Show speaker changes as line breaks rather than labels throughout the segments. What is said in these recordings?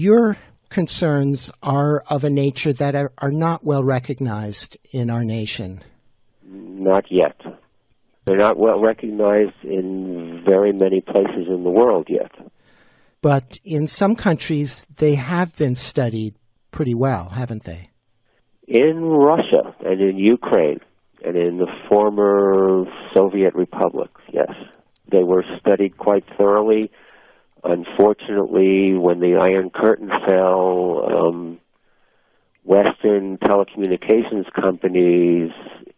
Your concerns are of a nature that are not well recognized in our nation.
Not yet. They're not well recognized in very many places in the world yet.
But in some countries, they have been studied pretty well, haven't they?
In Russia and in Ukraine and in the former Soviet republics, yes. They were studied quite thoroughly. Unfortunately, when the Iron Curtain fell, Western telecommunications companies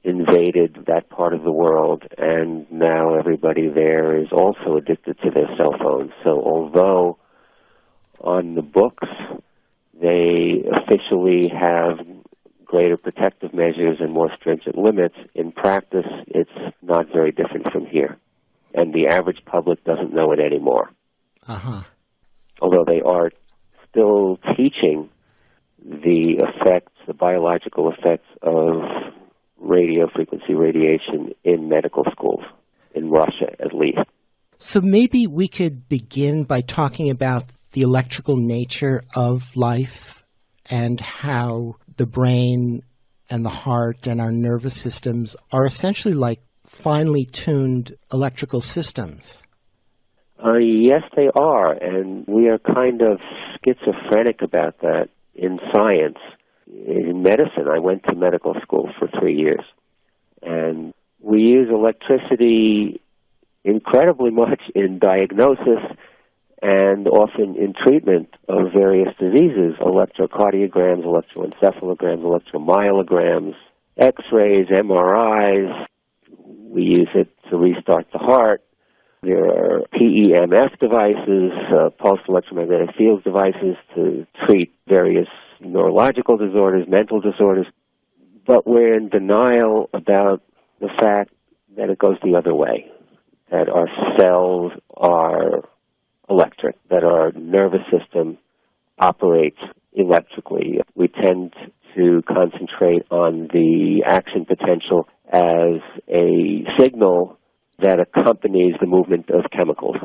invaded that part of the world, and now everybody there is also addicted to their cell phones. So although on the books they officially have greater protective measures and more stringent limits, in practice it's not very different from here. And the average public doesn't know it anymore.
Uh-huh.
Although they are still teaching the effects, the biological effects of radio frequency radiation in medical schools, in Russia at least.
So maybe we could begin by talking about the electrical nature of life and how the brain and the heart and our nervous systems are essentially like finely tuned electrical systems.
Yes, they are, and we are kind of schizophrenic about that in science. In medicine, I went to medical school for 3 years, and we use electricity incredibly much in diagnosis and often in treatment of various diseases, electrocardiograms, electroencephalograms, electromyograms, X-rays, MRIs. We use it to restart the heart. There are EMF devices, pulsed electromagnetic field devices to treat various neurological disorders, mental disorders. But we're in denial about the fact that it goes the other way, that our cells are electric, that our nervous system operates electrically. We tend to concentrate on the action potential as a signal that accompanies the movement of chemicals,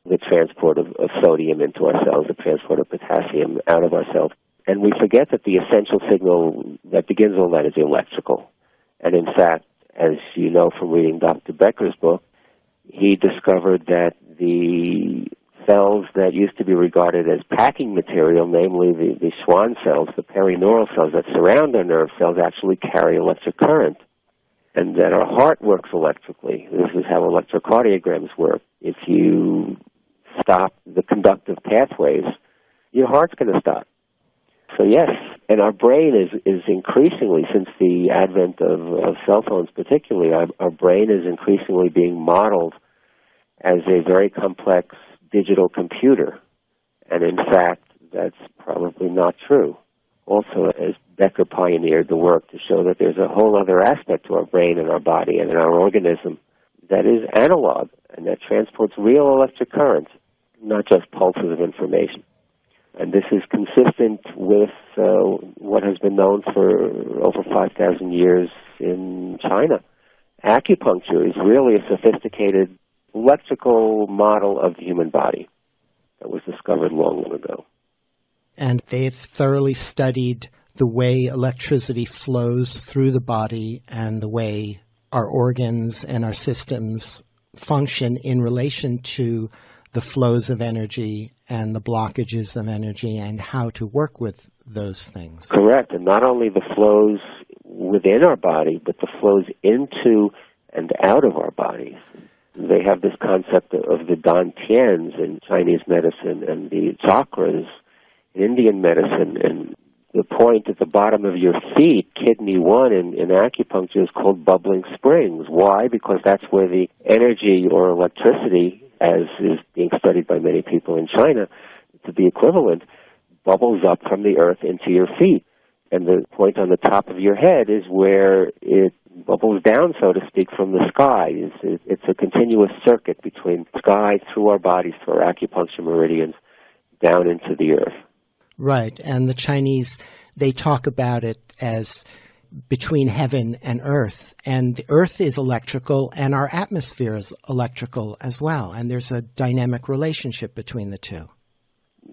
the transport of sodium into our cells, the transport of potassium out of our cells. And we forget that the essential signal that begins all that is electrical. And in fact, as you know from reading Dr. Becker's book, he discovered that the cells that used to be regarded as packing material, namely the Schwann cells, the perineural cells that surround our nerve cells, actually carry electric current. And that our heart works electrically. This is how electrocardiograms work. If you stop the conductive pathways, your heart's going to stop. So yes, and our brain is increasingly, since the advent of cell phones particularly, our brain is increasingly being modeled as a very complex digital computer. And in fact, that's probably not true. Also, as Becker pioneered the work to show that there's a whole other aspect to our brain and our body and our organism that is analog and that transports real electric currents, not just pulses of information. And this is consistent with what has been known for over 5,000 years in China. Acupuncture is really a sophisticated electrical model of the human body that was discovered long, long ago.
And they've thoroughly studied the way electricity flows through the body and the way our organs and our systems function in relation to the flows of energy and the blockages of energy and how to work with those things.
Correct. And not only the flows within our body, but the flows into and out of our bodies. They have this concept of the dantians in Chinese medicine and the chakras in Indian medicine, and the point at the bottom of your feet, kidney 1 in acupuncture, is called bubbling springs. Why? Because that's where the energy or electricity, as is being studied by many people in China, to be equivalent, bubbles up from the earth into your feet. And the point on the top of your head is where it bubbles down, so to speak, from the sky. It's a continuous circuit between sky, through our bodies, through our acupuncture meridians, down into the earth.
Right, and the Chinese, they talk about it as between heaven and earth, and the earth is electrical and our atmosphere is electrical as well, and there's a dynamic relationship between the two.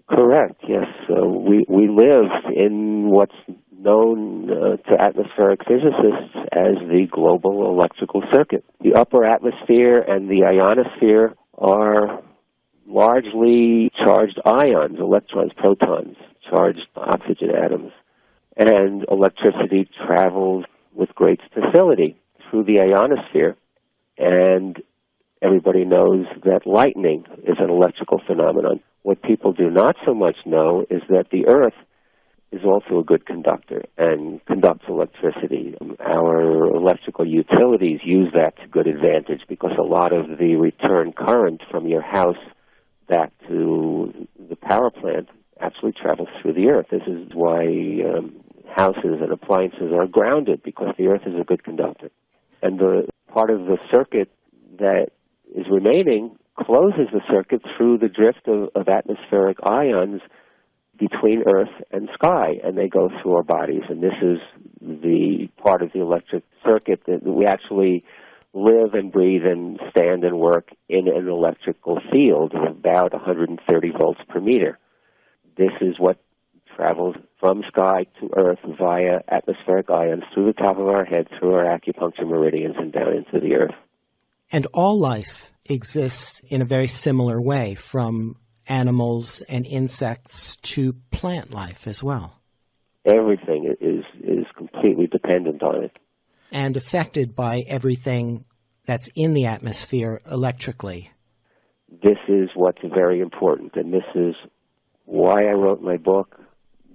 Correct, yes. So we live in what's known to atmospheric physicists as the global electrical circuit. The upper atmosphere and the ionosphere are largely charged ions, electrons, protons, charged oxygen atoms. And electricity travels with great facility through the ionosphere. And everybody knows that lightning is an electrical phenomenon. What people do not so much know is that the Earth is also a good conductor and conducts electricity. Our electrical utilities use that to good advantage because a lot of the return current from your house back to the power plant actually travels through the Earth. This is why houses and appliances are grounded, because the Earth is a good conductor. And the part of the circuit that is remaining closes the circuit through the drift of atmospheric ions between Earth and sky, and they go through our bodies. And this is the part of the electric circuit that we actually live and breathe and stand and work in an electrical field of about 130 volts per meter. This is what travels from sky to Earth via atmospheric ions through the top of our head, through our acupuncture meridians, and down into the Earth.
And all life exists in a very similar way, from animals and insects to plant life as well.
Everything is completely dependent on it.
And affected by everything that's in the atmosphere electrically.
This is what's very important, and this is why I wrote my book.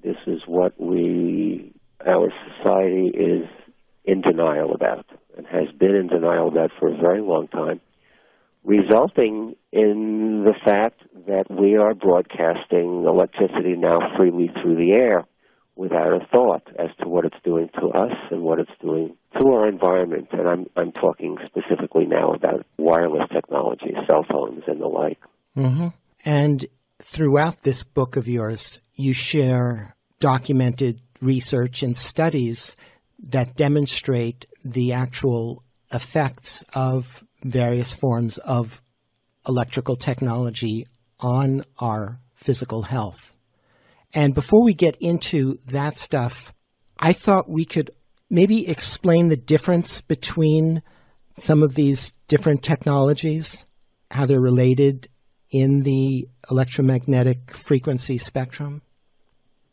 This is what our society is in denial about, and has been in denial about for a very long time, resulting in the fact that we are broadcasting electricity now freely through the air without a thought as to what it's doing to us and what it's doing to our environment. And I'm talking specifically now about wireless technology, cell phones and the like.
Mm-hmm. And throughout this book of yours, you share documented research and studies that demonstrate the actual effects of various forms of electrical technology on our physical health. And before we get into that stuff, I thought we could maybe explain the difference between some of these different technologies, how they're related in the electromagnetic frequency spectrum.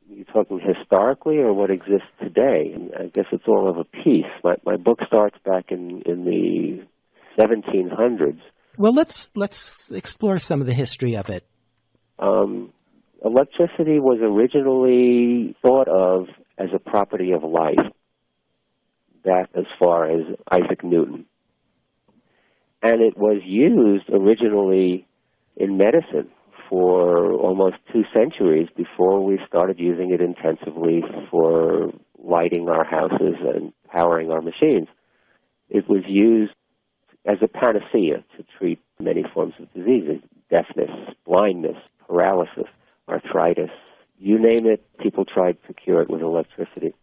You're talking historically or what exists today? I guess it's all of a piece. My book starts back in the 1700s.
Well, let's explore some of the history of it.
Electricity was originally thought of as a property of light, back as far as Isaac Newton. And it was used originally in medicine for almost 2 centuries before we started using it intensively for lighting our houses and powering our machines. It was used as a panacea to treat many forms of diseases: deafness, blindness, paralysis, arthritis. You name it, people tried to cure it with electricity.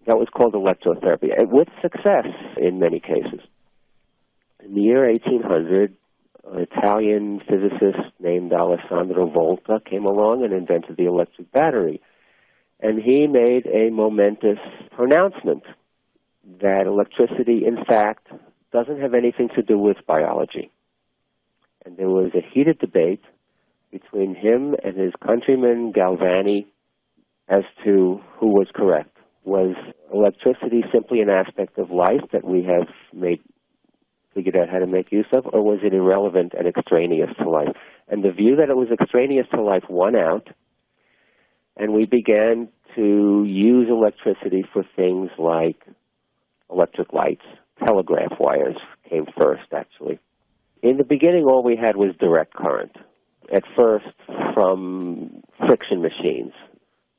That was called electrotherapy, and with success in many cases. In the year 1800, an Italian physicist named Alessandro Volta came along and invented the electric battery. And he made a momentous pronouncement that electricity, in fact, doesn't have anything to do with biology. And there was a heated debate between him and his countryman Galvani as to who was correct. Was electricity simply an aspect of life that we have figured out how to make use of, or was it irrelevant and extraneous to life? And the view that it was extraneous to life won out, and we began to use electricity for things like electric lights. Telegraph wires came first, actually. In the beginning, all we had was direct current, at first from friction machines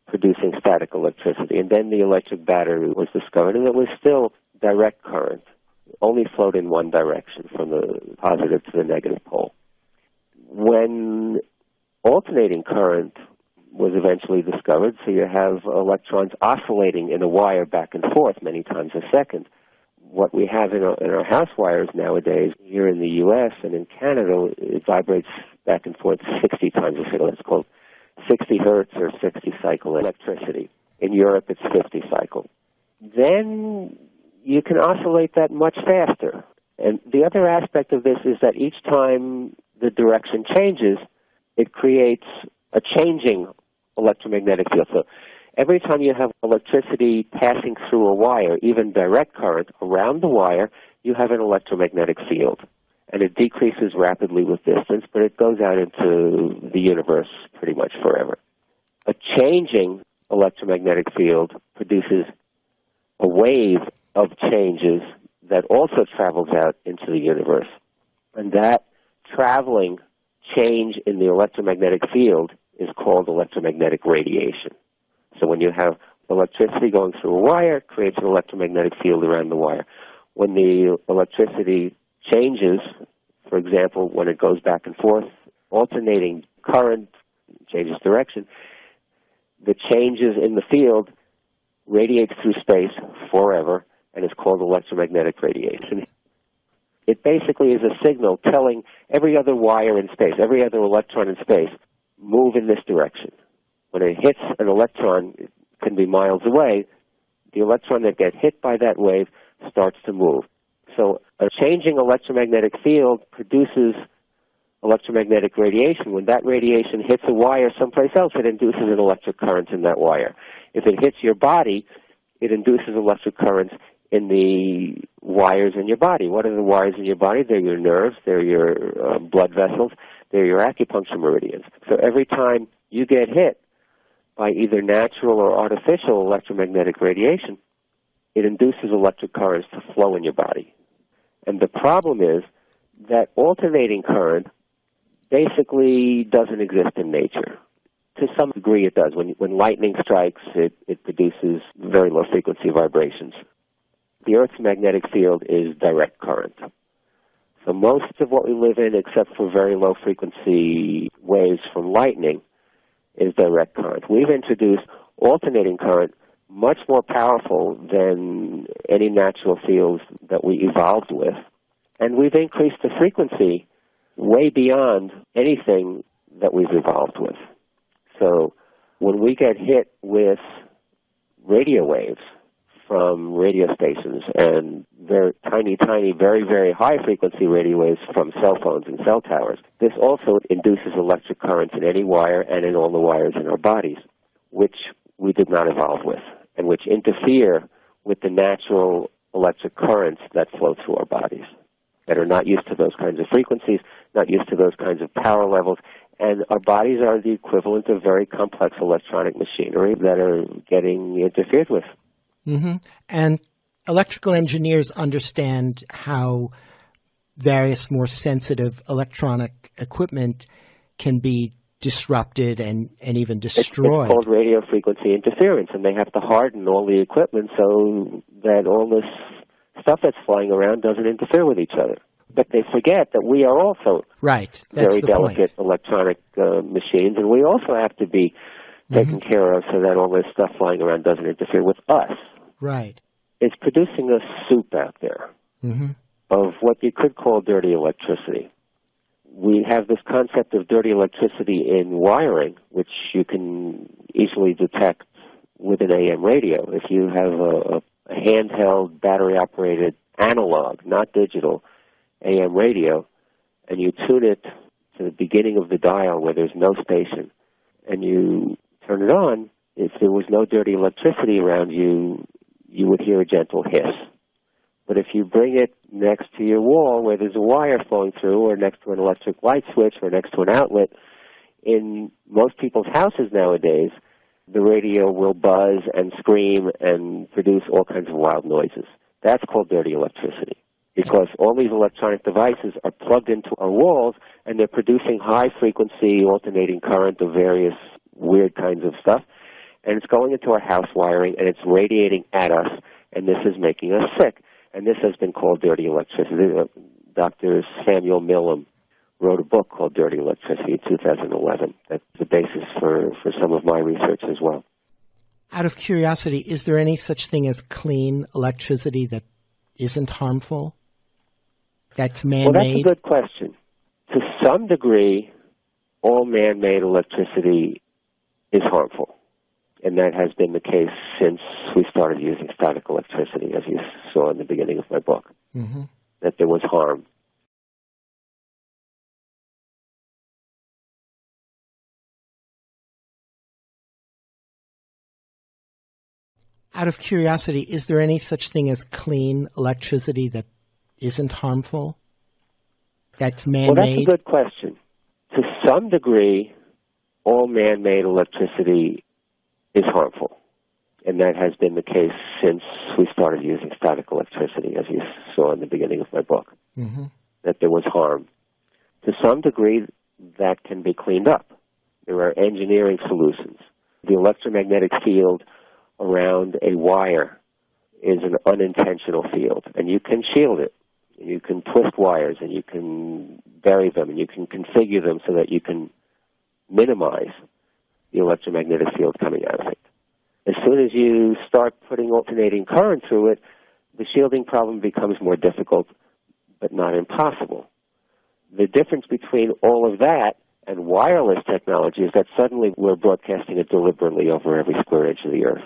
producing static electricity, and then the electric battery was discovered, and it was still direct current, only flowed in one direction, from the positive to the negative pole. When alternating current was eventually discovered, so you have electrons oscillating in a wire back and forth many times a second. What we have in our house wires nowadays, here in the U.S. and in Canada, it vibrates back and forth 60 times a second. It's called 60 hertz or 60 cycle electricity. In Europe, it's 50 cycle. Then you can oscillate that much faster. And the other aspect of this is that each time the direction changes, it creates a changing electromagnetic field. So every time you have electricity passing through a wire, even direct current around the wire, you have an electromagnetic field. And it decreases rapidly with distance, but it goes out into the universe pretty much forever. A changing electromagnetic field produces a wave of changes that also travels out into the universe. And that traveling change in the electromagnetic field is called electromagnetic radiation. So when you have electricity going through a wire, it creates an electromagnetic field around the wire. When the electricity changes, for example, when it goes back and forth, alternating current changes direction, the changes in the field radiates through space forever, and it's called electromagnetic radiation. It basically is a signal telling every other wire in space, every other electron in space, move in this direction. When it hits an electron, it can be miles away, the electron that gets hit by that wave starts to move. So a changing electromagnetic field produces electromagnetic radiation. When that radiation hits a wire someplace else, it induces an electric current in that wire. If it hits your body, it induces electric currents in the wires in your body. What are the wires in your body? They're your nerves, they're your blood vessels, they're your acupuncture meridians. So every time you get hit by either natural or artificial electromagnetic radiation, it induces electric currents to flow in your body. And the problem is that alternating current basically doesn't exist in nature. To some degree it does. When lightning strikes, it produces very low frequency vibrations. The Earth's magnetic field is direct current. So most of what we live in, except for very low frequency waves from lightning, is direct current. We've introduced alternating current, much more powerful than any natural fields that we evolved with. And we've increased the frequency way beyond anything that we've evolved with. So when we get hit with radio waves from radio stations and they're tiny, very, very high frequency radio waves from cell phones and cell towers, this also induces electric currents in any wire and in all the wires in our bodies, which we did not evolve with, and which interfere with the natural electric currents that flow through our bodies, that are not used to those kinds of frequencies, not used to those kinds of power levels, and our bodies are the equivalent of very complex electronic machinery that are getting interfered with.
Mm-hmm. And electrical engineers understand how various more sensitive electronic equipment can be disrupted and even destroyed.
It's called radio frequency interference, and they have to harden all the equipment so that all this stuff that's flying around doesn't interfere with each other. But they forget that we are also very delicate electronic machines, and we also have to be taken care of so that all this stuff flying around doesn't interfere with us.
Right.
It's producing a soup out there of what you could call dirty electricity. We have this concept of dirty electricity in wiring, which you can easily detect with an AM radio. If you have a handheld, battery-operated, analog, not digital, AM radio, and you tune it to the beginning of the dial where there's no station, and you turn it on, if there was no dirty electricity around you, you would hear a gentle hiss. But if you bring it next to your wall where there's a wire flowing through, or next to an electric light switch, or next to an outlet, in most people's houses nowadays, the radio will buzz and scream and produce all kinds of wild noises. That's called dirty electricity, because all these electronic devices are plugged into our walls, and they're producing high-frequency alternating current of various weird kinds of stuff, and it's going into our house wiring, and it's radiating at us, and this is making us sick. And this has been called dirty electricity. Dr. Samuel Millam wrote a book called Dirty Electricity in 2011. That's the basis for some of my research as well.
Out of curiosity, is there any such thing as clean electricity that isn't harmful? That's man-made?
Well, that's a good question. To some degree, all man-made electricity is harmful. And that has been the case since we started using static electricity, as you saw in the beginning of my book, that there was harm.
Out of curiosity, is there any such thing as clean electricity that isn't harmful? That's man-made?
Well, that's a good question. To some degree, all man-made electricity is harmful. And that has been the case since we started using static electricity, as you saw in the beginning of my book, that there was harm. To some degree, that can be cleaned up. There are engineering solutions. The electromagnetic field around a wire is an unintentional field, and you can shield it. You can twist wires, and you can bury them, and you can configure them so that you can minimize the electromagnetic field coming out of it. As soon as you start putting alternating current through it, the shielding problem becomes more difficult, but not impossible. The difference between all of that and wireless technology is that suddenly we're broadcasting it deliberately over every square inch of the earth.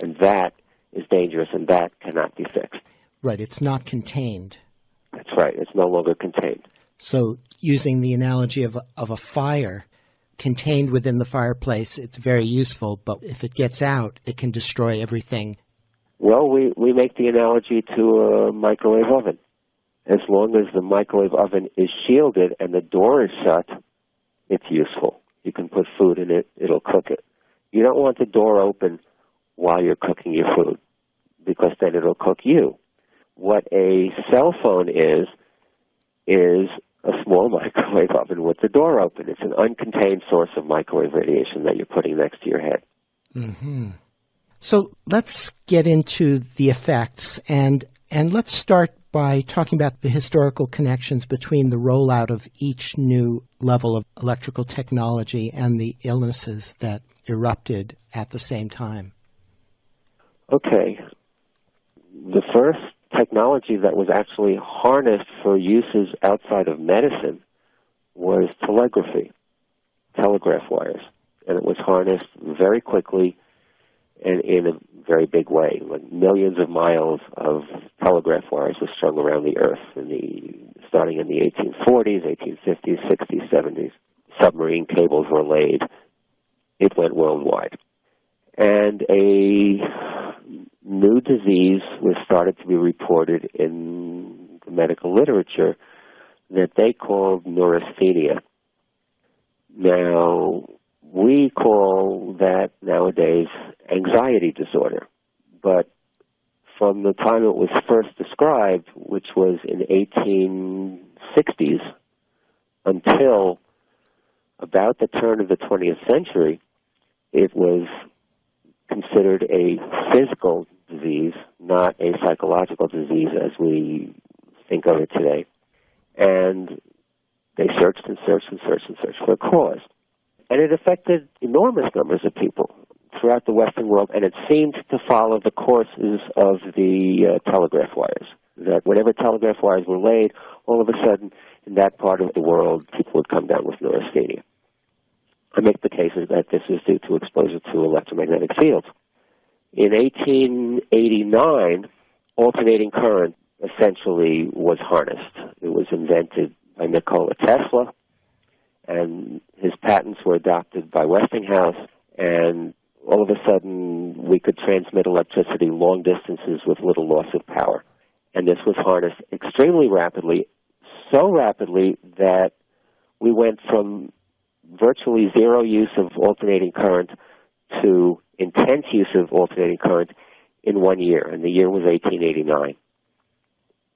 And that is dangerous, and that cannot be fixed.
Right, it's not contained.
That's right, it's no longer contained.
So using the analogy of a fire, contained within the fireplace, it's very useful, but if it gets out, it can destroy everything.
Well, we make the analogy to a microwave oven. As long as the microwave oven is shielded and the door is shut, it's useful. You can put food in it, it'll cook it. You don't want the door open while you're cooking your food, because then it'll cook you. What a cell phone is a small microwave oven with the door open. It's an uncontained source of microwave radiation that you're putting next to your head.
So let's get into the effects, and let's start by talking about the historical connections between the rollout of each new level of electrical technology and the illnesses that erupted at the same time.
Okay. The first technology that was actually harnessed for uses outside of medicine was telegraphy, telegraph wires. And it was harnessed very quickly and in a very big way. Like millions of miles of telegraph wires were strung around the earth starting in the 1840s, 1850s, 60s, 70s. Submarine cables were laid. It went worldwide. And a new disease was started to be reported in the medical literature that they called neurasthenia. Now, we call that nowadays anxiety disorder, but from the time it was first described, which was in the 1860s, until about the turn of the 20th century, it was considered a physical disease, not a psychological disease as we think of it today. And they searched and searched and searched and searched for a cause. And it affected enormous numbers of people throughout the Western world, and it seemed to follow the courses of the telegraph wires, that whenever telegraph wires were laid, all of a sudden, in that part of the world, people would come down with neurasthenia. I make the case that this is due to exposure to electromagnetic fields. In 1889, alternating current essentially was harnessed. It was invented by Nikola Tesla, and his patents were adopted by Westinghouse, and all of a sudden we could transmit electricity long distances with little loss of power. And this was harnessed extremely rapidly, so rapidly that we went from virtually zero use of alternating current to intense use of alternating current in 1 year, and the year was 1889.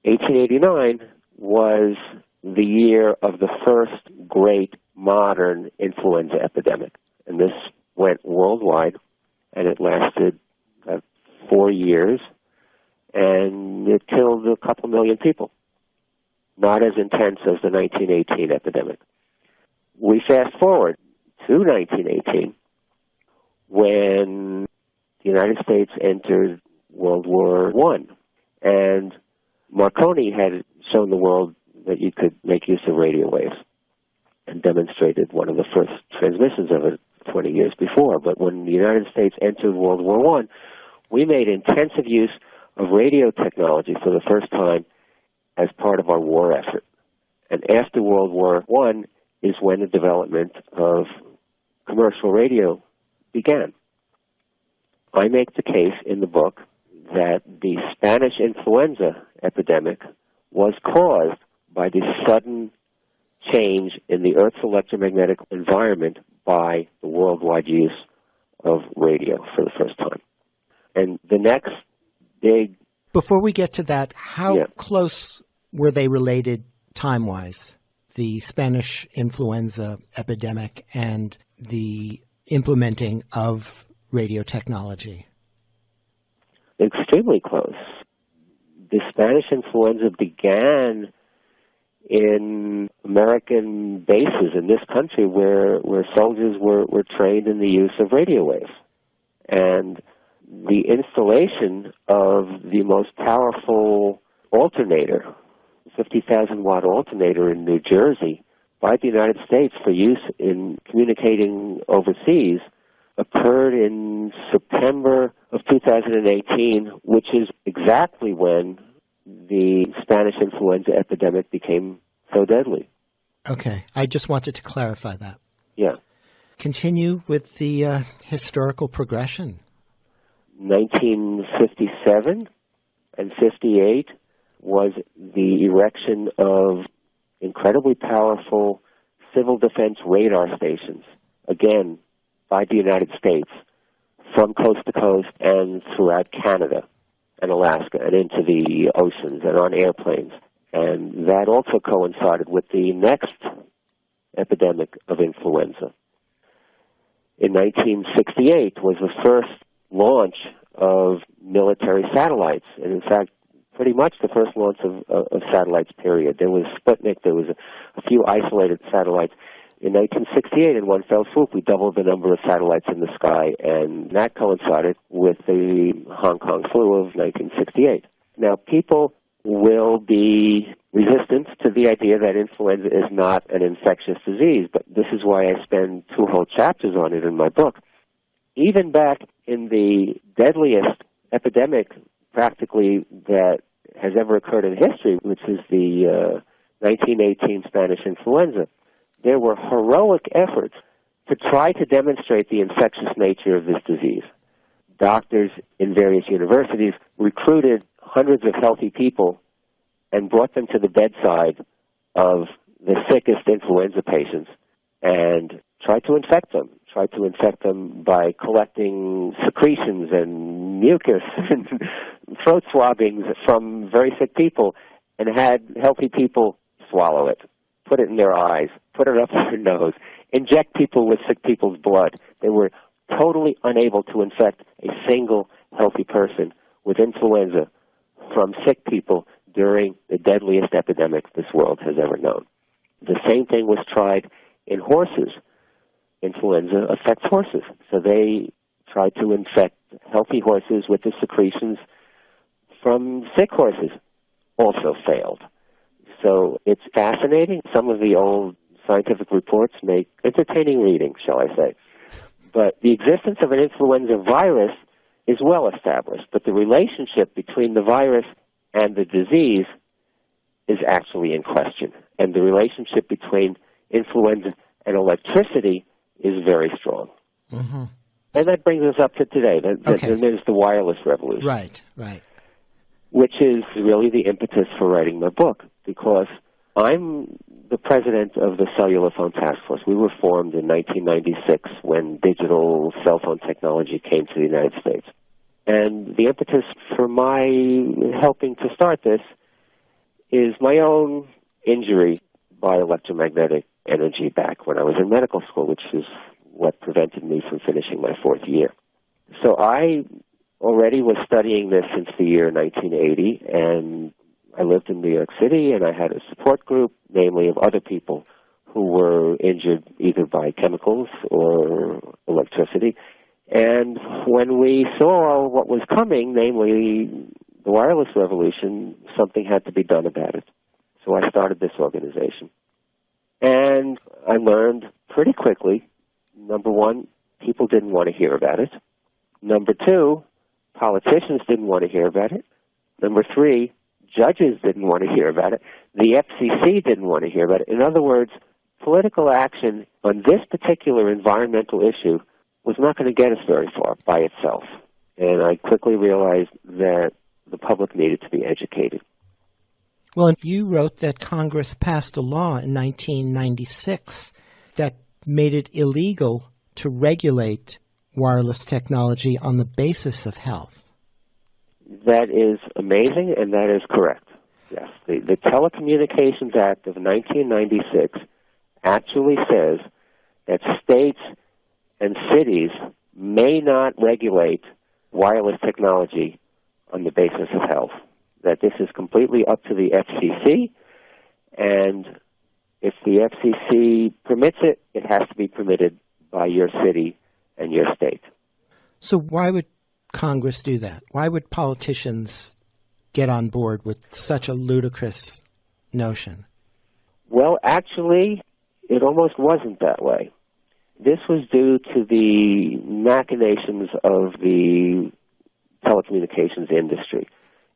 1889 was the year of the first great modern influenza epidemic, and this went worldwide, and it lasted 4 years, and it killed a couple million people. Not as intense as the 1918 epidemic. We fast forward to 1918, when the United States entered World War I, and Marconi had shown the world that you could make use of radio waves, and demonstrated one of the first transmissions of it 20 years before. But when the United States entered World War I, we made intensive use of radio technology for the first time as part of our war effort. And after World War I is when the development of commercial radio began. I make the case in the book that the Spanish influenza epidemic was caused by the sudden change in the Earth's electromagnetic environment by the worldwide use of radio for the first time. And the next big...
Before we get to that, how close were they related time-wise, the Spanish influenza epidemic and the implementing of radio technology?
Extremely close. The Spanish influenza began in American bases in this country where soldiers were trained in the use of radio waves. And the installation of the most powerful alternator, 50,000-watt alternator in New Jersey, by the United States for use in communicating overseas occurred in September of 2018, which is exactly when the Spanish influenza epidemic became so deadly.
Okay. I just wanted to clarify that.
Yeah.
Continue with the historical progression.
1957 and 58 was the erection of incredibly powerful civil defense radar stations, again, by the United States, from coast to coast and throughout Canada and Alaska and into the oceans and on airplanes. And that also coincided with the next epidemic of influenza. In 1968 was the first launch of military satellites, and in fact, pretty much the first launch of satellites, period. There was Sputnik, there was a few isolated satellites. In 1968, in one fell swoop, we doubled the number of satellites in the sky, and that coincided with the Hong Kong flu of 1968. Now, people will be resistant to the idea that influenza is not an infectious disease, but this is why I spend 2 whole chapters on it in my book. Even back in the deadliest epidemic, practically, that has ever occurred in history, which is the 1918 Spanish influenza, there were heroic efforts to try to demonstrate the infectious nature of this disease. Doctors in various universities recruited hundreds of healthy people and brought them to the bedside of the sickest influenza patients and tried to infect them by collecting secretions and mucus and throat swabbings from very sick people, and had healthy people swallow it, put it in their eyes, put it up their nose, inject people with sick people's blood. They were totally unable to infect a single healthy person with influenza from sick people during the deadliest epidemic this world has ever known. The same thing was tried in horses. Influenza affects horses, so they tried to infect healthy horses with the secretions from sick horses. Also failed. So it's fascinating. Some of the old scientific reports make entertaining reading, shall I say. But the existence of an influenza virus is well established, but the relationship between the virus and the disease is actually in question. And the relationship between influenza and electricity is very strong.
Mm-hmm.
And that brings us up to today. Then there's the wireless revolution.
Right.
Which is really the impetus for writing my book, because I'm the president of the Cellular Phone Task Force. We were formed in 1996 when digital cell phone technology came to the United States. And the impetus for my helping to start this is my own injury by electromagnetic energy back when I was in medical school, which is what prevented me from finishing my 4th year. So I already was studying this since the year 1980, and I lived in New York City, and I had a support group, namely of other people who were injured either by chemicals or electricity. And when we saw what was coming, namely the wireless revolution, something had to be done about it. So I started this organization. And I learned pretty quickly, number one, people didn't want to hear about it. Number two, politicians didn't want to hear about it. Number three, judges didn't want to hear about it. The FCC didn't want to hear about it. In other words, political action on this particular environmental issue was not going to get us very far by itself. And I quickly realized that the public needed to be educated.
Well, you wrote that Congress passed a law in 1996 that made it illegal to regulate wireless technology on the basis of health.
That is amazing, and that is correct. Yes, the Telecommunications Act of 1996 actually says that states and cities may not regulate wireless technology on the basis of health, that this is completely up to the FCC, and if the FCC permits it, it has to be permitted by your city and your state.
So why would Congress do that? Why would politicians get on board with such a ludicrous notion?
Well, actually, it almost wasn't that way. This was due to the machinations of the telecommunications industry.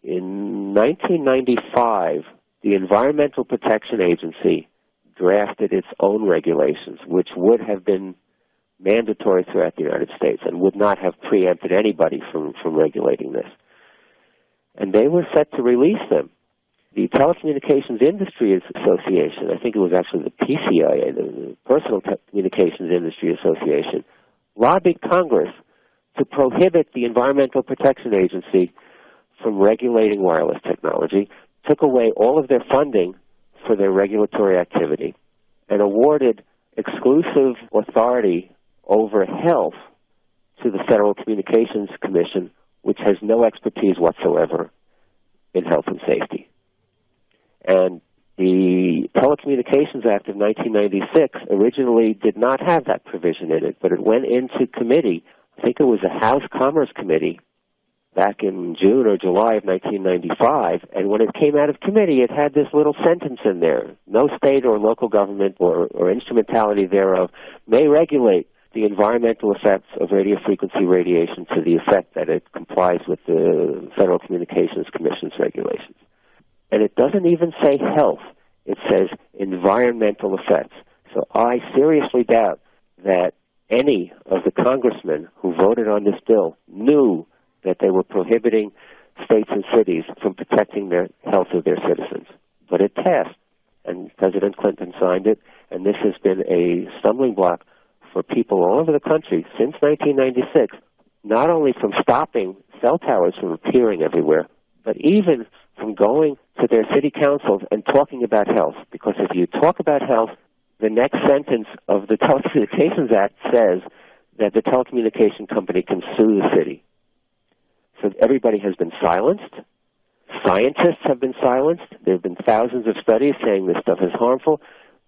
In 1995, the Environmental Protection Agency drafted its own regulations, which would have been mandatory throughout the United States and would not have preempted anybody from regulating this. And they were set to release them. The Telecommunications Industry Association, I think it was actually the PCIA, the Personal Communications Industry Association, lobbied Congress to prohibit the Environmental Protection Agency from regulating wireless technology, took away all of their funding for their regulatory activity, and awarded exclusive authority over health to the Federal Communications Commission, which has no expertise whatsoever in health and safety. And the Telecommunications Act of 1996 originally did not have that provision in it, but it went into committee. I think it was a House Commerce Committee back in June or July of 1995, and when it came out of committee, it had this little sentence in there: no state or local government or instrumentality thereof may regulate the environmental effects of radio frequency radiation to the effect that it complies with the Federal Communications Commission's regulations. And it doesn't even say health. It says environmental effects. So I seriously doubt that any of the congressmen who voted on this bill knew that they were prohibiting states and cities from protecting the health of their citizens. But it passed, and President Clinton signed it, and this has been a stumbling block for people all over the country since 1996, not only from stopping cell towers from appearing everywhere, but even from going to their city councils and talking about health. Because if you talk about health, the next sentence of the Telecommunications Act says that the telecommunication company can sue the city. So everybody has been silenced. Scientists have been silenced. There have been thousands of studies saying this stuff is harmful.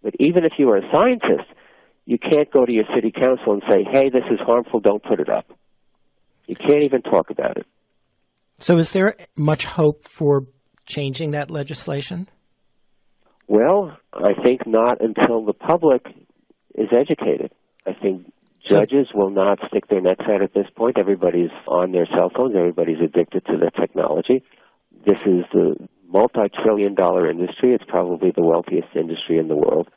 But even if you are a scientist, you can't go to your city council and say, hey, this is harmful, don't put it up. You can't even talk about it.
So is there much hope for changing that legislation?
Well, I think not until the public is educated. I think judges will not stick their necks out at this point. Everybody's on their cell phones. Everybody's addicted to the technology. This is the multi-trillion-dollar industry. It's probably the wealthiest industry in the world.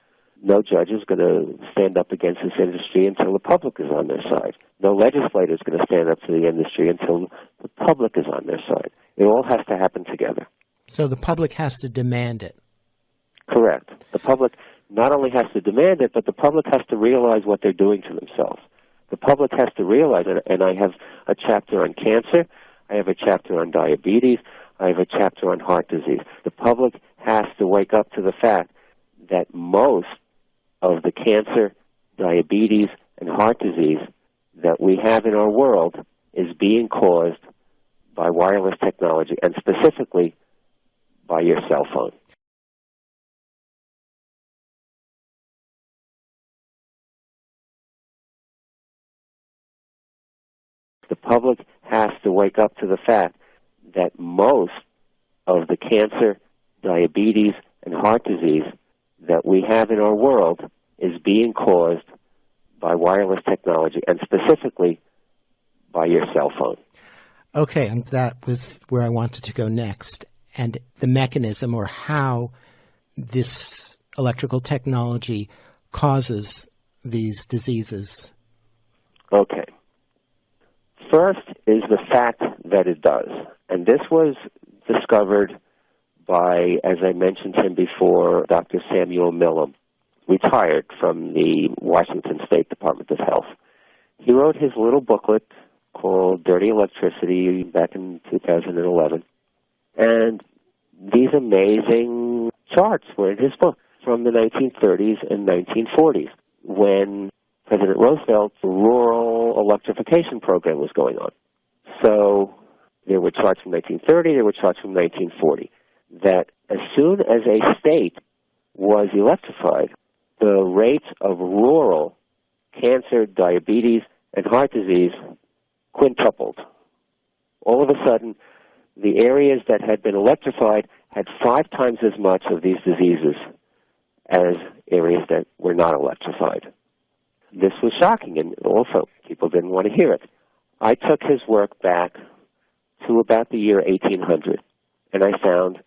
No judge is going to stand up against this industry until the public is on their side. No legislator is going to stand up to the industry until the public is on their side. It all has to happen together.
So the public has to demand it.
Correct. The public not only has to demand it, but the public has to realize what they're doing to themselves. The public has to realize it, and I have a chapter on cancer, I have a chapter on diabetes, I have a chapter on heart disease. The public has to wake up to the fact that most of the cancer, diabetes, and heart disease that we have in our world is being caused by wireless technology, and specifically by your cell phone. The public has to wake up to the fact that most of the cancer, diabetes, and heart disease that we have in our world is being caused by by wireless technology, and specifically by your cell phone.
Okay, and that was where I wanted to go next, and the mechanism or how this electrical technology causes these diseases.
Okay. First is the fact that it does. And this was discovered by, as I mentioned him before, Dr. Samuel Millam, retired from the Washington State Department of Health. He wrote his little booklet called Dirty Electricity back in 2011. And these amazing charts were in his book from the 1930s and 1940s when President Roosevelt's rural electrification program was going on. So there were charts from 1930, there were charts from 1940, that as soon as a state was electrified, the rates of rural cancer, diabetes, and heart disease quintupled. All of a sudden, the areas that had been electrified had 5 times as much of these diseases as areas that were not electrified. This was shocking, and also people didn't want to hear it. I took his work back to about the year 1800, and I found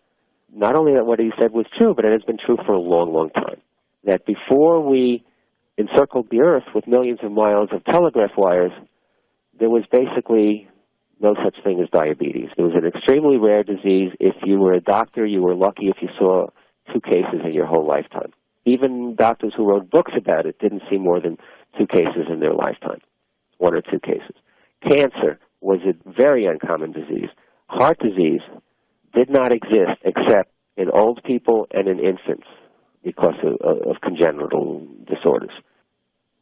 not only that what he said was true, but it has been true for a long, long time, that before we encircled the Earth with millions of miles of telegraph wires, there was basically no such thing as diabetes. It was an extremely rare disease. If you were a doctor, you were lucky if you saw 2 cases in your whole lifetime. Even doctors who wrote books about it didn't see more than 2 cases in their lifetime, 1 or 2 cases. Cancer was a very uncommon disease. Heart disease did not exist except in old people and in infants because of congenital disorders.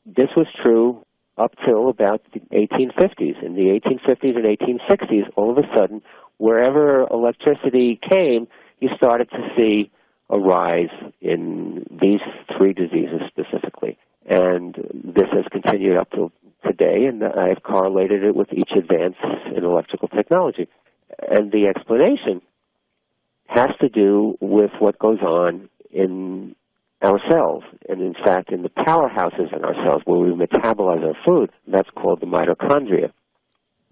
This was true up till about the 1850s. In the 1850s and 1860s, all of a sudden, wherever electricity came, you started to see a rise in these 3 diseases specifically. And this has continued up to today, and I've correlated it with each advance in electrical technology. And the explanation has to do with what goes on in our cells, and in fact in the powerhouses in our cells where we metabolize our food. That's called the mitochondria.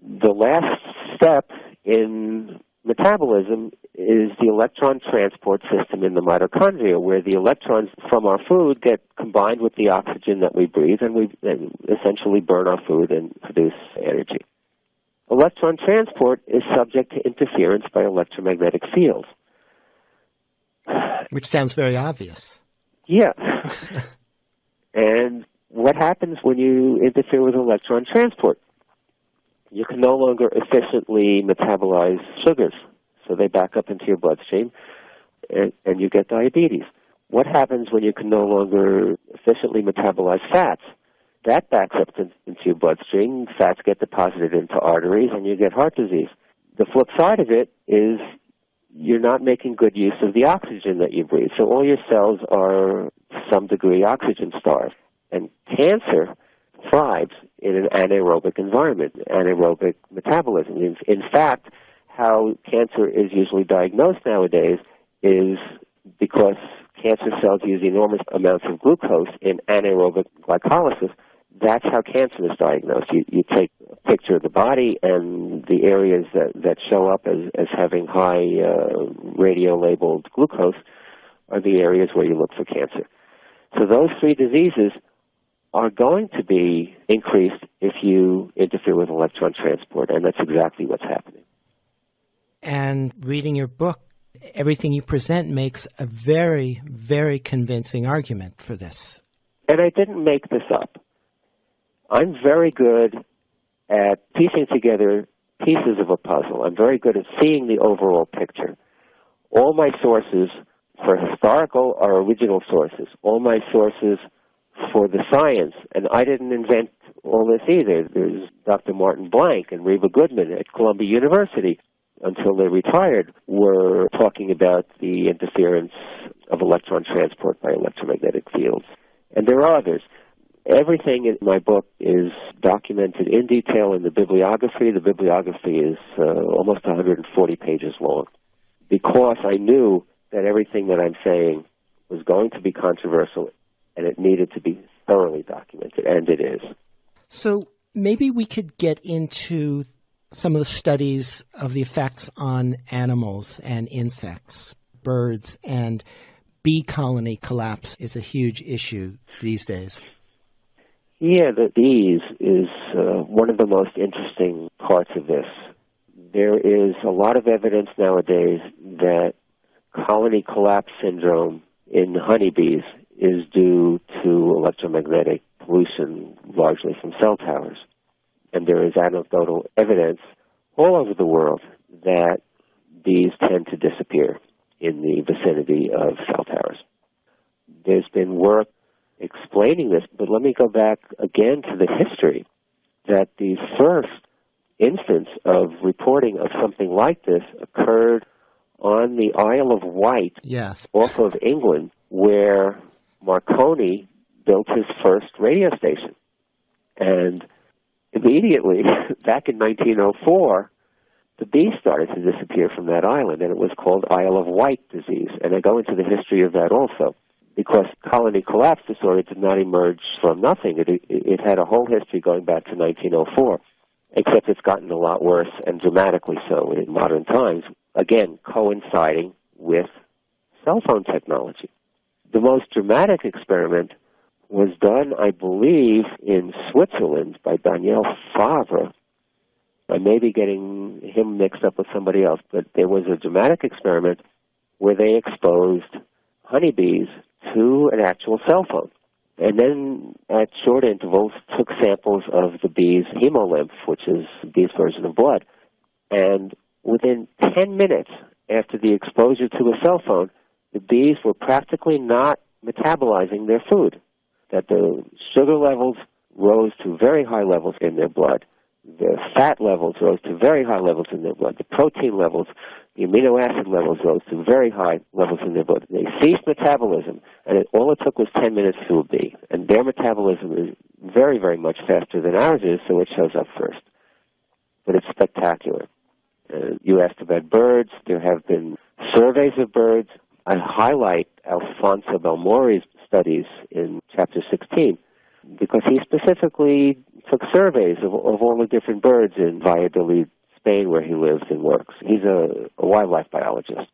The last step in metabolism is the electron transport system in the mitochondria, where the electrons from our food get combined with the oxygen that we breathe, and we essentially burn our food and produce energy. Electron transport is subject to interference by electromagnetic fields.
Which sounds very obvious.
Yeah. And what happens when you interfere with electron transport? You can no longer efficiently metabolize sugars, so they back up into your bloodstream, and you get diabetes. What happens when you can no longer efficiently metabolize fats? That backs up into your bloodstream, fats get deposited into arteries, and you get heart disease. The flip side of it is you're not making good use of the oxygen that you breathe. So all your cells are, to some degree, oxygen starved. And cancer thrives in an anaerobic environment, anaerobic metabolism. In fact, how cancer is usually diagnosed nowadays is because cancer cells use enormous amounts of glucose in anaerobic glycolysis. That's how cancer is diagnosed. You take a picture of the body, and the areas that show up as having high radio-labeled glucose are the areas where you look for cancer. So those 3 diseases are going to be increased if you interfere with electron transport, and that's exactly what's happening.
And reading your book, everything you present makes a very, very convincing argument for this.
And I didn't make this up. I'm very good at piecing together pieces of a puzzle. I'm very good at seeing the overall picture. All my sources for historical are original sources. All my sources for the science, and I didn't invent all this either. There's Dr. Martin Blank and Reba Goodman at Columbia University, until they retired, were talking about the interference of electron transport by electromagnetic fields. And there are others. Everything in my book is documented in detail in the bibliography. The bibliography is almost 140 pages long, because I knew that everything that I'm saying was going to be controversial, and it needed to be thoroughly documented, and it is.
So maybe we could get into some of the studies of the effects on animals and insects, birds, and bee colony collapse is a huge issue these days.
Yeah, the bees is one of the most interesting parts of this. There is a lot of evidence nowadays that colony collapse syndrome in honeybees is due to electromagnetic pollution, largely from cell towers. And there is anecdotal evidence all over the world that bees tend to disappear in the vicinity of cell towers. There's been work explaining this, but let me go back again to the history, that the first instance of reporting of something like this occurred on the Isle of Wight,
yes,
off of England, where Marconi built his first radio station. And immediately, back in 1904, the bees started to disappear from that island, and it was called Isle of Wight disease. And I go into the history of that also, because colony collapse disorder did not emerge from nothing. It had a whole history going back to 1904, except it's gotten a lot worse, and dramatically so in modern times, again, coinciding with cell phone technology. The most dramatic experiment was done, I believe, in Switzerland by Daniel Favre. I may be getting him mixed up with somebody else, but there was a dramatic experiment where they exposed honeybees to an actual cell phone. And then, at short intervals, took samples of the bees' hemolymph, which is the bees' version of blood. And within 10 minutes after the exposure to a cell phone, the bees were practically not metabolizing their food. That the sugar levels rose to very high levels in their blood. The fat levels rose to very high levels in their blood. The protein levels, the amino acid levels rose to very high levels in their blood. They ceased metabolism, and all it took was 10 minutes to a bee. And their metabolism is very, very much faster than ours is, so it shows up first. But it's spectacular. You asked about birds. There have been surveys of birds. I highlight Alfonso Belmori's studies in Chapter 16, because he specifically took surveys of all the different birds in Valladolid, Spain, where he lives and works. He's a wildlife biologist.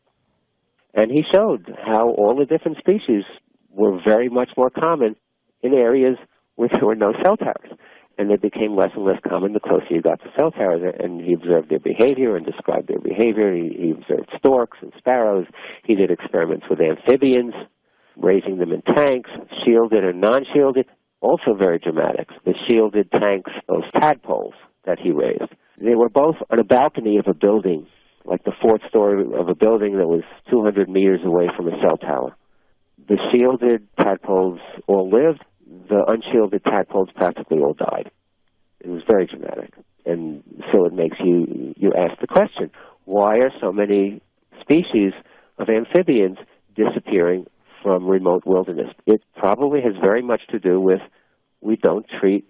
And he showed how all the different species were very much more common in areas where there were no cell towers. And they became less and less common the closer you got to cell towers. And he observed their behavior and described their behavior. He observed storks and sparrows. He did experiments with amphibians, raising them in tanks, shielded and non-shielded. Also very dramatic, the shielded tanks of tadpoles that he raised. They were both on a balcony of a building, like the fourth story of a building that was 200 meters away from a cell tower. The shielded tadpoles all lived. The unshielded tadpoles practically all died. It was very dramatic. And so it makes you ask the question, why are so many species of amphibians disappearing from remote wilderness? It probably has very much to do with we don't treat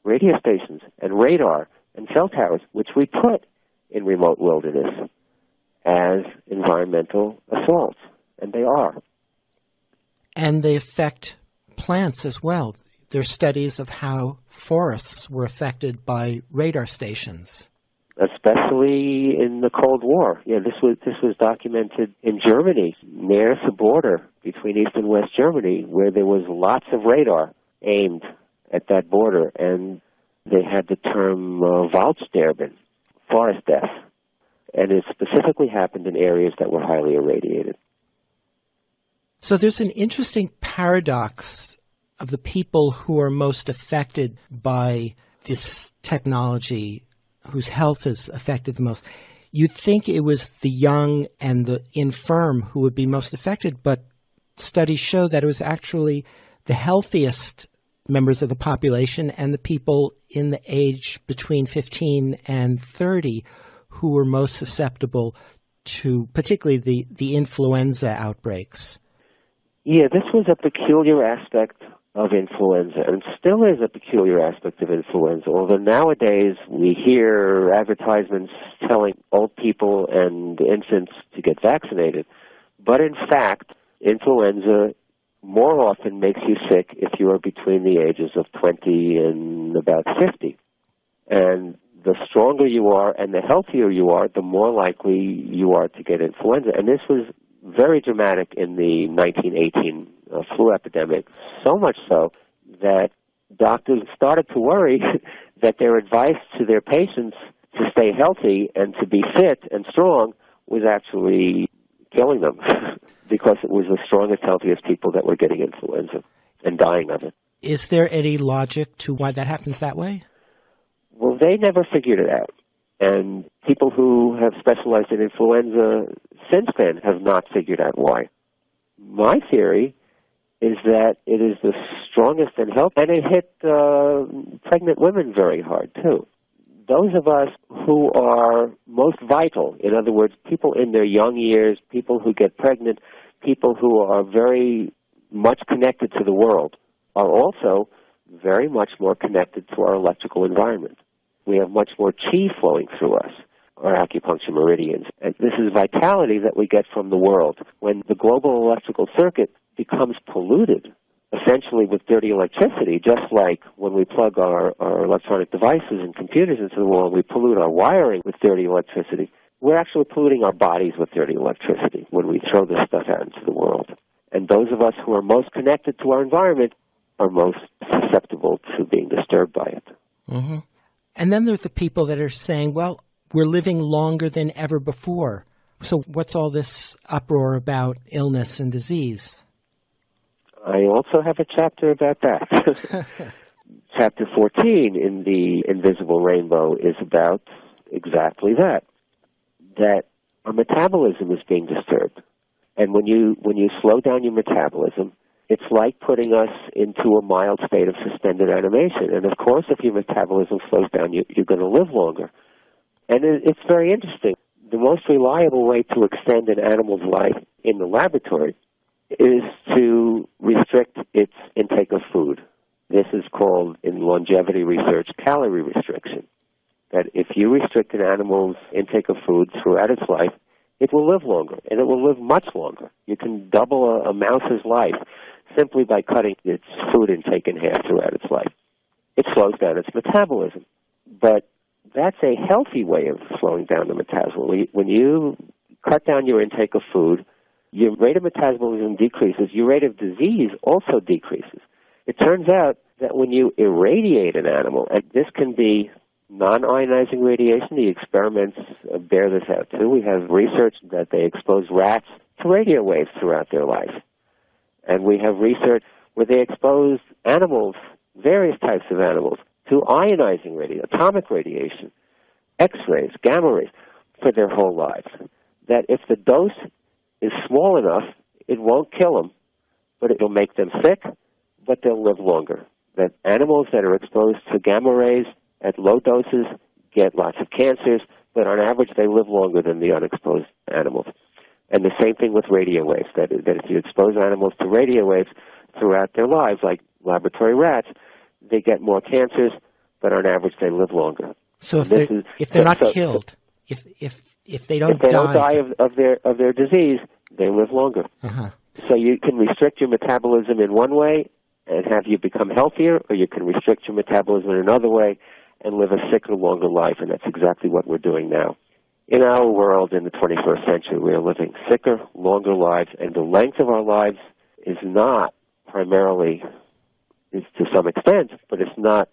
radio stations and radar and cell towers, which we put in remote wilderness, as environmental assaults, and they are.
And they affect plants as well. There are studies of how forests were affected by radar stations. Especially in the Cold War. Yeah, this was documented in Germany, near the border between East and West Germany, where there was lots of radar aimed at that border, and they had the term Waldsterben, forest death, and it specifically happened in areas that were highly irradiated. So there's an interesting paradox of the people who are most affected by this technology, whose health is affected the most. You'd think it was the young and the infirm who would be most affected, but studies show that it was actually the healthiest members of the population and the people in the age between 15 and 30 who were most susceptible to particularly the influenza outbreaks.
Yeah, this was a peculiar aspect of influenza, and still is a peculiar aspect of influenza, although nowadays we hear advertisements telling old people and infants to get vaccinated. But in fact, influenza more often makes you sick if you are between the ages of 20 and about 50. And the stronger you are and the healthier you are, the more likely you are to get influenza. And this was very dramatic in the 1918 flu epidemic, so much so that doctors started to worry that their advice to their patients to stay healthy and to be fit and strong was actually killing them because it was the strongest, healthiest people that were getting influenza and dying of it.
Is there any logic to why that happens that way?
Well, they never figured it out. And people who have specialized in influenza since then have not figured out why. My theory is that it is the strongest and health, and it hit pregnant women very hard, too. Those of us who are most vital, in other words, people in their young years, people who get pregnant, people who are very much connected to the world, are also very much more connected to our electrical environment. We have much more chi flowing through us, our acupuncture meridians. And this is vitality that we get from the world. When the global electrical circuit becomes polluted, essentially with dirty electricity, just like when we plug our electronic devices and computers into the wall, we pollute our wiring with dirty electricity. We're actually polluting our bodies with dirty electricity when we throw this stuff out into the world. And those of us who are most connected to our environment are most susceptible to being disturbed by it.
Mm-hmm. And then there's the people that are saying, well, we're living longer than ever before. So what's all this uproar about illness and disease?
I also have a chapter about that. Chapter 14 in the Invisible Rainbow is about exactly that our metabolism is being disturbed. And when you slow down your metabolism, it's like putting us into a mild state of suspended animation. And of course, if your metabolism slows down, you're going to live longer. And it's very interesting. The most reliable way to extend an animal's life in the laboratory is to restrict its intake of food. This is called, in longevity research, calorie restriction. That if you restrict an animal's intake of food throughout its life, it will live longer, and it will live much longer. You can double a mouse's life simply by cutting its food intake in half throughout its life. It slows down its metabolism. But that's a healthy way of slowing down the metabolism. When you cut down your intake of food, your rate of metabolism decreases. Your rate of disease also decreases. It turns out that when you irradiate an animal, and this can be non-ionizing radiation, the experiments bear this out too. We have research that they expose rats to radio waves throughout their life. And we have research where they expose animals, various types of animals, to ionizing radiation, atomic radiation, X-rays, gamma rays, for their whole lives. That if the dose is small enough, it won't kill them, but it will make them sick, but they'll live longer. That animals that are exposed to gamma rays at low doses get lots of cancers, but on average they live longer than the unexposed animals. And the same thing with radio waves, that if you expose animals to radio waves throughout their lives, like laboratory rats, they get more cancers, but on average they live longer.
So if they're not killed, if they don't
die of their disease, they live longer.
Uh-huh.
So you can restrict your metabolism in one way and have you become healthier, or you can restrict your metabolism in another way and live a sicker, longer life, and that's exactly what we're doing now. In our world in the 21st century, we are living sicker, longer lives, and the length of our lives is not primarily, is to some extent, but it's not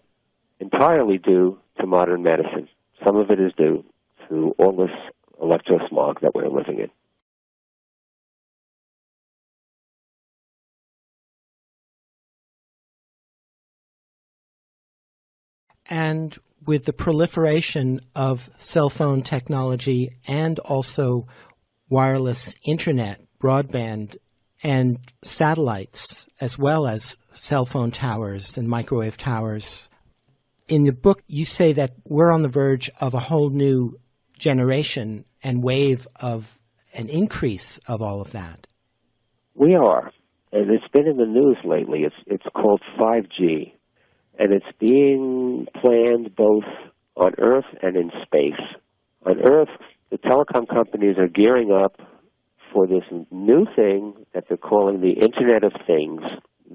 entirely due to modern medicine. Some of it is due to all this electrosmog that we're living in.
And with the proliferation of cell phone technology and also wireless internet, broadband, and satellites, as well as cell phone towers and microwave towers, in the book you say that we're on the verge of a whole new generation and wave of an increase of all of that.
We are, and it's been in the news lately. It's called 5G. And it's being planned both on Earth and in space. On Earth, the telecom companies are gearing up for this new thing that they're calling the Internet of Things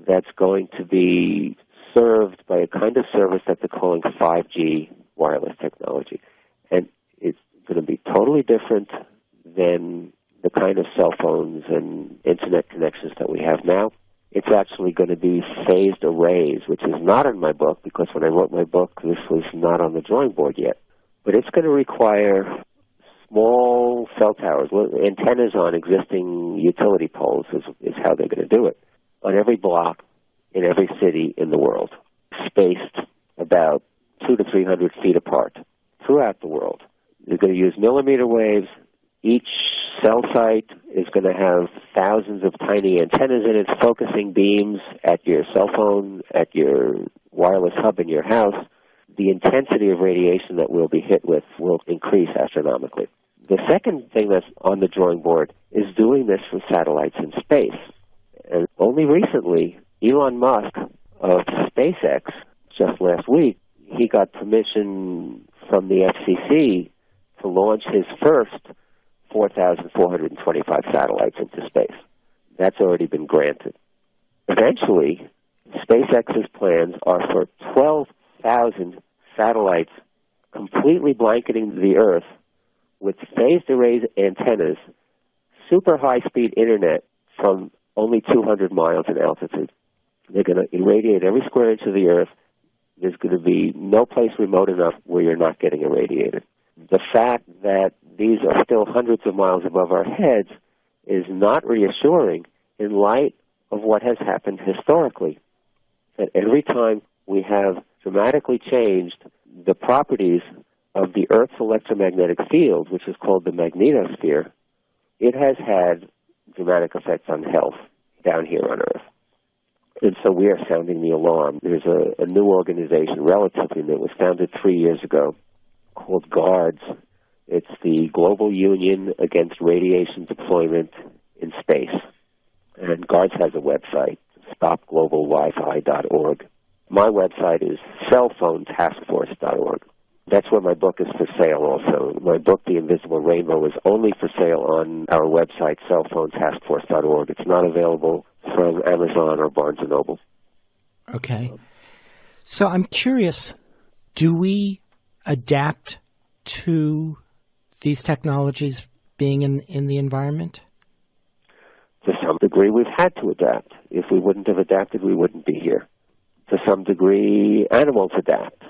that's going to be served by a kind of service that they're calling 5G wireless technology. And it's going to be totally different than the kind of cell phones and Internet connections that we have now. It's actually going to be phased arrays, which is not in my book, because when I wrote my book, this was not on the drawing board yet. But it's going to require small cell towers, antennas on existing utility poles is how they're going to do it, on every block in every city in the world, spaced about 200 to 300 feet apart throughout the world. They're going to use millimeter waves. Each cell site is going to have thousands of tiny antennas in it, focusing beams at your cell phone, at your wireless hub in your house. The intensity of radiation that we'll be hit with will increase astronomically. The second thing that's on the drawing board is doing this with satellites in space. And only recently, Elon Musk of SpaceX, just last week, he got permission from the FCC to launch his first 4,425 satellites into space. That's already been granted. Eventually, SpaceX's plans are for 12,000 satellites completely blanketing the Earth with phased array antennas, super high-speed internet from only 200 miles in altitude. They're going to irradiate every square inch of the Earth. There's going to be no place remote enough where you're not getting irradiated. The fact that these are still hundreds of miles above our heads is not reassuring in light of what has happened historically. That every time we have dramatically changed the properties of the Earth's electromagnetic field, which is called the magnetosphere, it has had dramatic effects on health down here on Earth. And so we are sounding the alarm. There's a new organization, relatively new, it was founded 3 years ago, called GARDS. It's the Global Union Against Radiation Deployment in Space. And GARDS has a website, stopglobalwifi.org. My website is cellphonetaskforce.org. That's where my book is for sale also. My book, The Invisible Rainbow, is only for sale on our website, cellphonetaskforce.org. It's not available from Amazon or Barnes & Noble.
Okay. So I'm curious, do we adapt to these technologies being in the environment?
To some degree, we've had to adapt. If we wouldn't have adapted, we wouldn't be here. To some degree, animals adapt.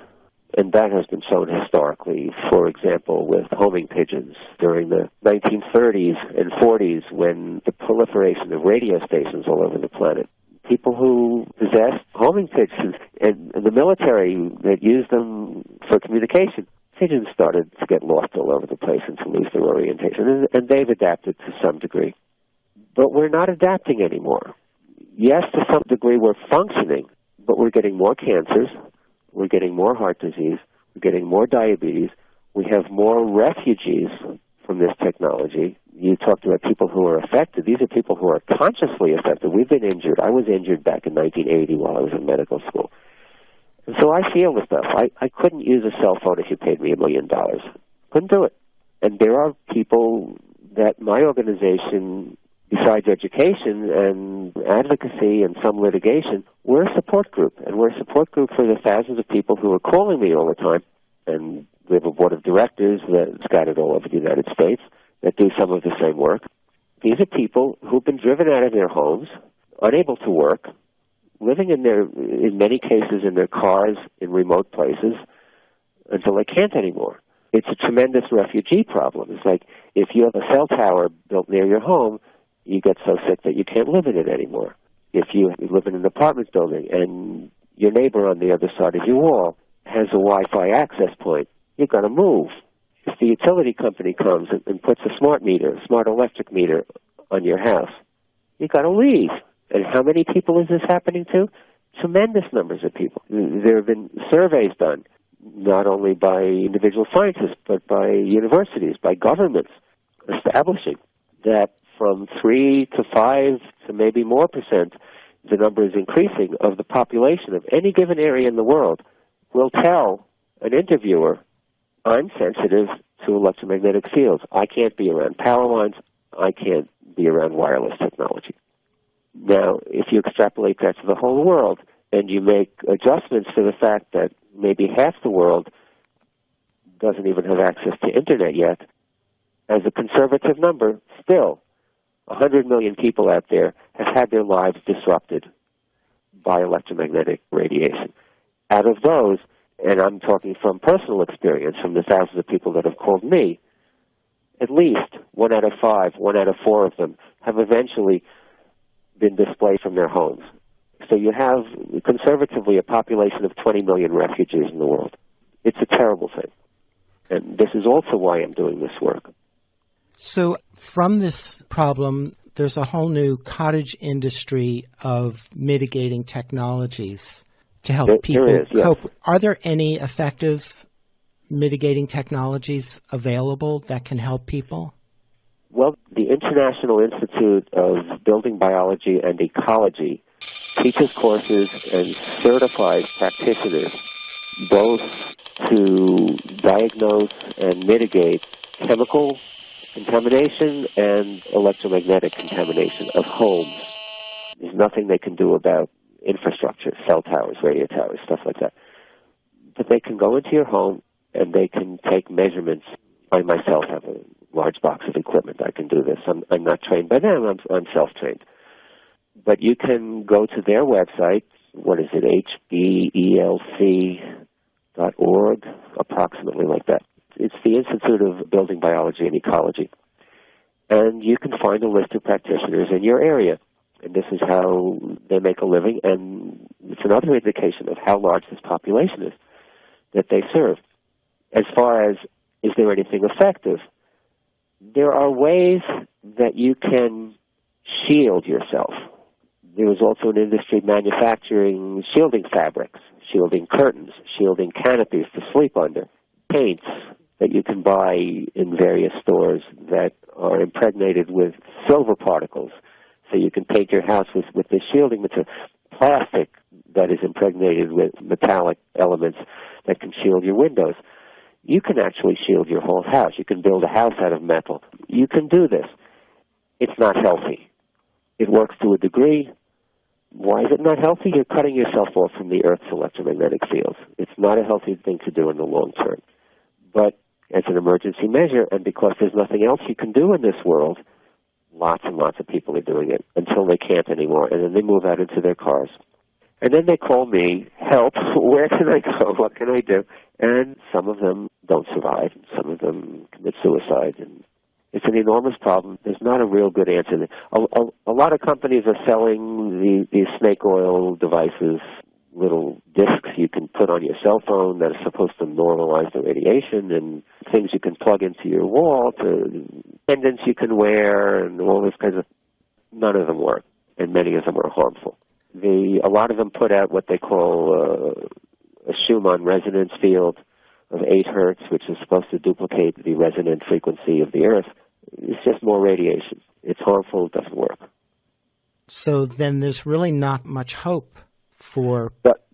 And that has been shown historically, for example, with homing pigeons during the 1930s and 40s when the proliferation of radio stations all over the planet. People who possessed homing pigeons and the military that used them for communication, pigeons started to get lost all over the place and to lose their orientation, and they've adapted to some degree. But we're not adapting anymore. Yes, to some degree we're functioning, but we're getting more cancers, we're getting more heart disease, we're getting more diabetes, we have more refugees from this technology. You talked about people who are affected. These are people who are consciously affected. We've been injured. I was injured back in 1980 while I was in medical school. And so I feel the stuff. I couldn't use a cell phone if you paid me $1 million. Couldn't do it. And there are people that my organization, besides education and advocacy and some litigation, we're a support group. And we're a support group for the thousands of people who are calling me all the time. And we have a board of directors that's scattered all over the United States that do some of the same work. These are people who've been driven out of their homes, unable to work, living in many cases in their cars in remote places until they can't anymore. It's a tremendous refugee problem. It's like if you have a cell tower built near your home, you get so sick that you can't live in it anymore. If you live in an apartment building and your neighbor on the other side of your wall has a Wi-Fi access point, you've got to move. If the utility company comes and puts a smart electric meter on your house, you've got to leave. And how many people is this happening to? Tremendous numbers of people. There have been surveys done, not only by individual scientists, but by universities, by governments, establishing that from 3 to 5 to maybe more percent, the number is increasing of the population of any given area in the world will tell an interviewer, I'm sensitive to electromagnetic fields. I can't be around power lines. I can't be around wireless technology. Now, if you extrapolate that to the whole world, and you make adjustments to the fact that maybe half the world doesn't even have access to Internet yet, as a conservative number, still, 100 million people out there have had their lives disrupted by electromagnetic radiation. Out of those, and I'm talking from personal experience, from the thousands of people that have called me, at least 1 out of 5, 1 out of 4 of them have eventually been displaced from their homes. So you have, conservatively, a population of 20 million refugees in the world. It's a terrible thing. And this is also why I'm doing this work.
So from this problem, there's a whole new cottage industry of mitigating technologies to help people cope. Yes. Are there any effective mitigating technologies available that can help people?
Well, the International Institute of Building Biology and Ecology teaches courses and certifies practitioners both to diagnose and mitigate chemical contamination and electromagnetic contamination of homes. There's nothing they can do about infrastructure, cell towers, radio towers, stuff like that. But they can go into your home and they can take measurements. I myself have a large box of equipment. I can do this. I'm not trained by them. I'm self-trained. But you can go to their website. What is it? HBELC.org, approximately like that. It's the Institute of Building Biology and Ecology. And you can find a list of practitioners in your area. And this is how they make a living. And it's another indication of how large this population is that they serve. As far as, is there anything effective? There are ways that you can shield yourself. There is also an industry manufacturing shielding fabrics, shielding curtains, shielding canopies to sleep under, paints that you can buy in various stores that are impregnated with silver particles, so you can paint your house with this shielding material, plastic that is impregnated with metallic elements that can shield your windows. You can actually shield your whole house. You can build a house out of metal. You can do this. It's not healthy. It works to a degree. Why is it not healthy? You're cutting yourself off from the Earth's electromagnetic fields. It's not a healthy thing to do in the long term. But as an emergency measure, and because there's nothing else you can do in this world, lots and lots of people are doing it until they can't anymore, and then they move out into their cars. And then they call me, help, where can I go, what can I do? And some of them don't survive, and some of them commit suicide, and it's an enormous problem. There's not a real good answer. A lot of companies are selling these snake oil devices, little discs you can put on your cell phone that are supposed to normalize the radiation, and things you can plug into your wall, to pendants you can wear, and all this kinds of... None of them work, and many of them are harmful. A lot of them put out what they call a Schumann resonance field of 8 hertz, which is supposed to duplicate the resonant frequency of the Earth. It's just more radiation. It's harmful. It doesn't work.
So then there's really not much hope for...
But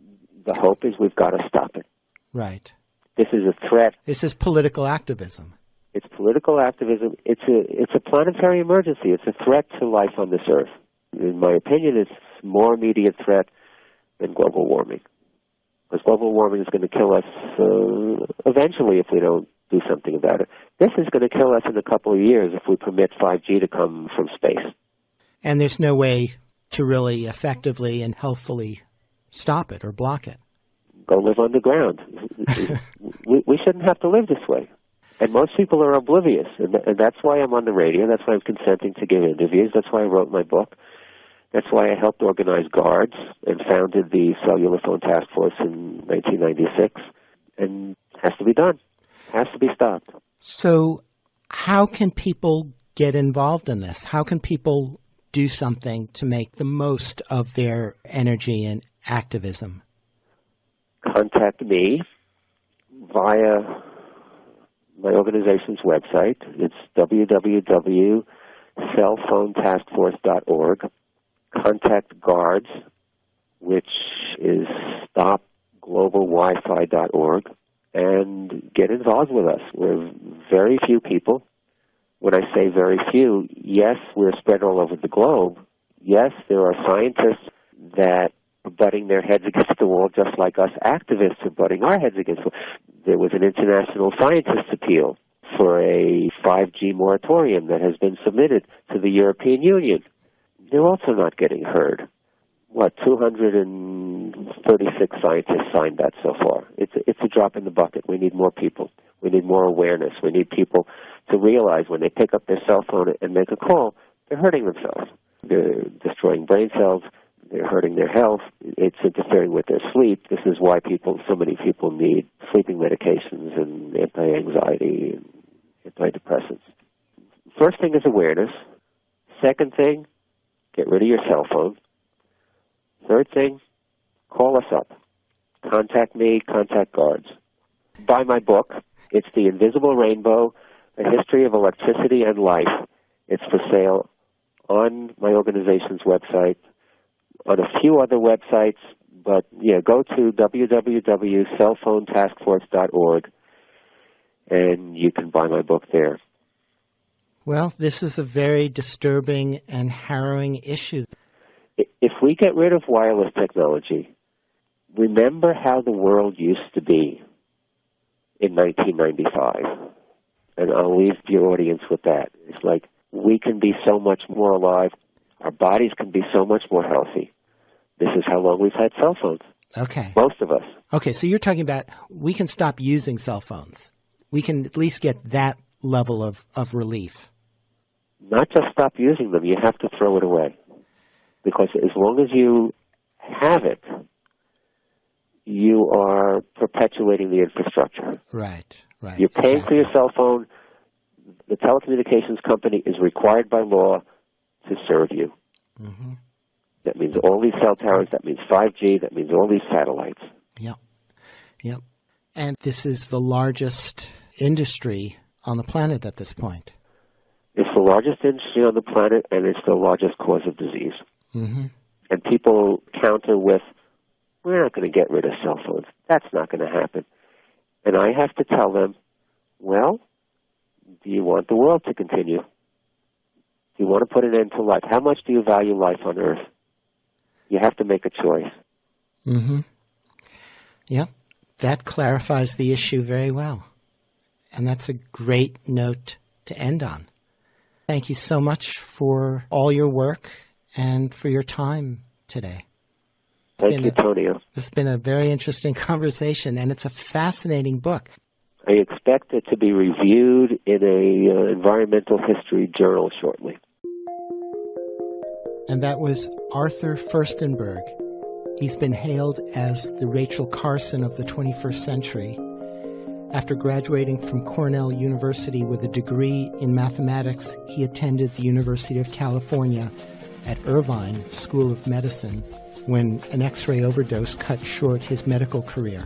the hope is we've got to stop it.
Right.
This is a threat.
This is political activism.
It's political activism. It's a planetary emergency. It's a threat to life on this Earth. In my opinion, it's a more immediate threat than global warming. Because global warming is going to kill us eventually if we don't do something about it. This is going to kill us in a couple of years if we permit 5G to come from space.
And there's no way to really effectively and healthfully stop it or block it.
Go live underground. we shouldn't have to live this way. And most people are oblivious. And that's why I'm on the radio. That's why I'm consenting to give interviews. That's why I wrote my book. That's why I helped organize GUARDS and founded the Cellular Phone Task Force in 1996. And it has to be done. It has to be stopped.
So how can people get involved in this? How can people do something to make the most of their energy and activism?
Contact me via my organization's website. It's www.cellphonetaskforce.org. Contact GUARDS, which is stopglobalwifi.org, and get involved with us. We're very few people, When I say very few, yes, we're spread all over the globe. Yes, there are scientists that are butting their heads against the wall just like us activists are butting our heads against the wall. There was an international scientist appeal for a 5G moratorium that has been submitted to the European Union. They're also not getting heard. 236 scientists signed that so far. It's a drop in the bucket. We need more people. We need more awareness. We need people to realize when they pick up their cell phone and make a call, they're hurting themselves. They're destroying brain cells. They're hurting their health. It's interfering with their sleep. This is why so many people need sleeping medications and anti-anxiety and antidepressants. First thing is awareness. Second thing, get rid of your cell phone. Third thing, call us up. Contact me, contact guards. Buy my book. It's The Invisible Rainbow, A History of Electricity and Life. It's for sale on my organization's website, on a few other websites, but go to www.cellphonetaskforce.org and you can buy my book there.
Well, this is a very disturbing and harrowing issue.
If we get rid of wireless technology, remember how the world used to be in 1995. And I'll leave your audience with that. It's like we can be so much more alive. Our bodies can be so much more healthy. This is how long we've had cell phones.
Okay.
Most of us.
Okay, so you're talking about we can stop using cell phones. We can at least get that level of relief.
Not just stop using them. You have to throw it away. Because as long as you have it, you are perpetuating the infrastructure.
Right.
You're paying for your cell phone. The telecommunications company is required by law to serve you.
Mm-hmm.
That means all these cell towers. That means 5G. That means all these satellites.
Yep. And this is the largest industry on the planet at this point.
It's the largest industry on the planet, and it's the largest cause of disease.
Mm-hmm.
And people counter with, we're not going to get rid of cell phones. That's not going to happen. And I have to tell them, well, do you want the world to continue? Do you want to put an end to life? How much do you value life on Earth? You have to make a choice.
Mm-hmm. Yep. That clarifies the issue very well. And that's a great note to end on. Thank you so much for all your work and for your time today.
Thank you, Tonio.
It's been a very interesting conversation, and it's a fascinating book.
I expect it to be reviewed in an environmental history journal shortly.
And that was Arthur Firstenberg. He's been hailed as the Rachel Carson of the 21st century. After graduating from Cornell University with a degree in mathematics, he attended the University of California at Irvine School of Medicine when an X-ray overdose cut short his medical career.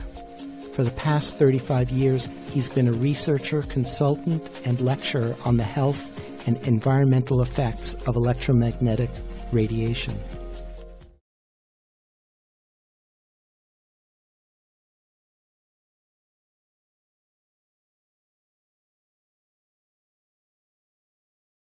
For the past 35 years, he's been a researcher, consultant, and lecturer on the health and environmental effects of electromagnetic radiation.